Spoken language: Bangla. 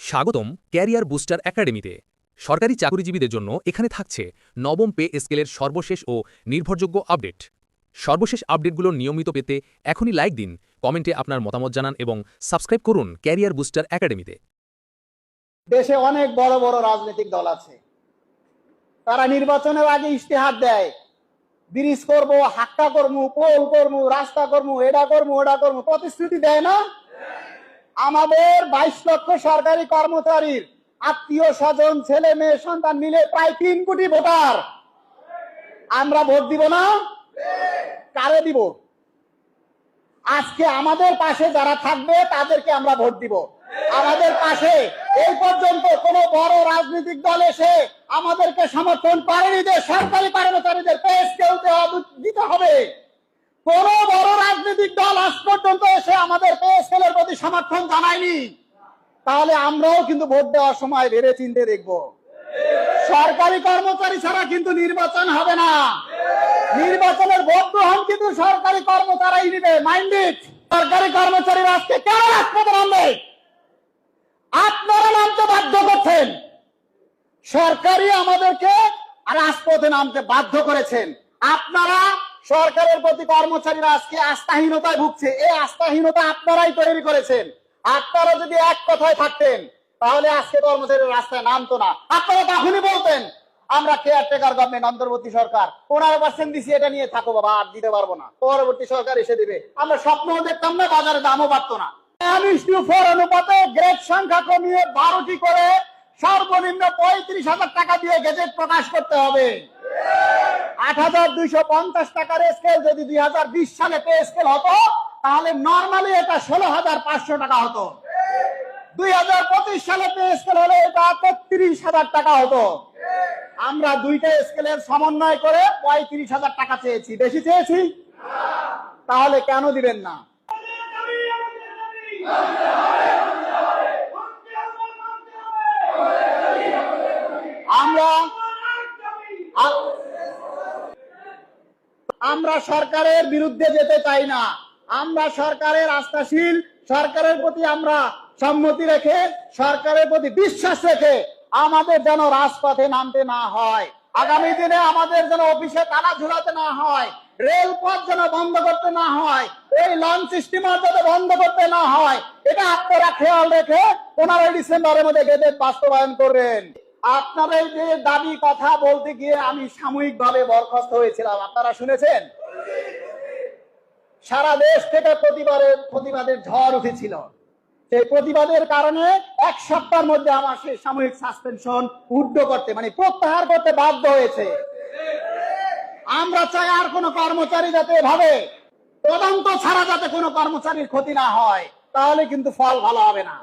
স্বাগতম ক্যারিয়ার বুস্টার একাডেমিতে। সরকারি চাকরিজীবীদের জন্য এখানে থাকছে নবম পে স্কেলের সর্বশেষ ও নির্ভরযোগ্য আপডেট। সর্বশেষ আপডেটগুলো নিয়মিত পেতে এখনই লাইক দিন, কমেন্টে আপনার মতামত জানান এবং সাবস্ক্রাইব করুন ক্যারিয়ার বুস্টার একাডেমিতে। দেশে অনেক বড় বড় রাজনৈতিক দল আছে, তারা নির্বাচনের আগে ইশতেহার দেয়, ব্রিজ করব, হাক্কা করবো, পোল করবো, রাস্তা করবো, এটা করবো, ওটা করবো, প্রতিশ্রুতি দেয় না? আমাদের 22 লক্ষ সরকারি কর্মচারীর আত্মীয় স্বজন, ছেলে মেয়ে, সন্তান মিলে প্রায় 3 কোটি ভোটার। আমরা ভোট দিব না? কারে দিব? আজকে আমাদের পাশে যারা থাকবে তাদেরকে আমরা ভোট দিব। আমাদের পাশে এই পর্যন্ত কোন বড় রাজনৈতিক দল এসে আমাদেরকে সমর্থন করেনি যে সরকারি কর্মচারীদের পে স্কেল দিতে হবে। কোন বড় রাজনৈতিক দল আজ পর্যন্ত এসে আমাদের পে স্কেলের প্রতি সমর্থন জানায়নি। তাহলে আমরাও কিন্তু ভোট দেওয়ার সময় ভেবে চিন্তে দেখব। সরকারি কর্মচারী ছাড়া কিন্তু নির্বাচন হবে না। নির্বাচনের ভোট গ্রহণ কিন্তু সরকারি কর্মচারীই নিবে। মাইন্ডেড। সরকারি কর্মচারীরা আজকে কেন রাজপথে নামবে? আপনারা নামতে বাধ্য করছেন। সরকারি আমাদেরকে রাজপথে নামতে বাধ্য করেছেন। আপনারা সরকারের প্রতি কর্মচারীরা আজকে আস্থাহীনতায় ভুগছে। এই আস্থাহীনতা আপনারাই তৈরি করেছেন। আপনারা যদি এক কথায় থাকতেন তাহলে আজকে কর্মচারীরা রাস্তায় নামতো না। আপনারা তখনই বলতেন আমরা কেয়ারটেকার গভর্নমেন্ট, অন্তর্বর্তী সরকার 15% দিছি, এটা নিয়ে থাকো বাবা, আর দিতে পারবো না, পরবর্তী সরকার এসে দিবে। আমরা স্বপ্নও দেখতাম না, বাজারে দামও বাড়তো না। 1:4 অনুপাতে গ্রেড সংখ্যা কমিয়ে 12টি করে সর্বনিম্ন 35,000 টাকা দিয়ে গেজেট প্রকাশ করতে হবে। 8,250 টাকার স্কেল যদি 2020 সালে পে স্কেল হতো তাহলে নরমালি এটা 16,500 টাকা হতো। 2025 সালে পে স্কেল হলে এটা 33,000 টাকা হতো। আমরা দুইটা স্কেলের সমন্বয় করে 35,000 টাকা চেয়েছি। বেশি চেয়েছি? তাহলে কেন দিবেন না? আমরা সরকারের বিরুদ্ধে যেতে চাই না। আমরা সরকারের আস্থাশীল, সরকারের প্রতি আমরা সম্মতি রেখে, সরকারের প্রতি বিশ্বাস রেখে আমাদের যেন রাজপথে নামতে না হয়। আগামী দিনে আমাদের যেন অফিসে তালা ঝুলাতে না হয়, রেলপথ যেন বন্ধ করতে না হয়, এই লঞ্চ স্টিমার যেন বন্ধ করতে না হয়, এটা আপনারা খেয়াল রেখে 15 ডিসেম্বরের মধ্যে গেজেট বাস্তবায়ন করবেন। আপনারা এই যে দাবি কথা বলতে গিয়ে আমি সাময়িকভাবে বরখাস্ত হয়েছিলাম, আপনারা শুনেছেন? সারা দেশ থেকে প্রতিবাদের ঝড় উঠেছিল। সেই প্রতিবাদের কারণে 1 সপ্তাহের মধ্যে আমার সেই সাময়িক সাসপেনশন মানে প্রত্যাহার করতে বাধ্য হয়েছে। আমরা চাই আর কোন কর্মচারী যাতে এভাবে তদন্ত ছাড়া যাতে কোনো কর্মচারীর ক্ষতি না হয়, তাহলে কিন্তু ফল ভালো হবে না।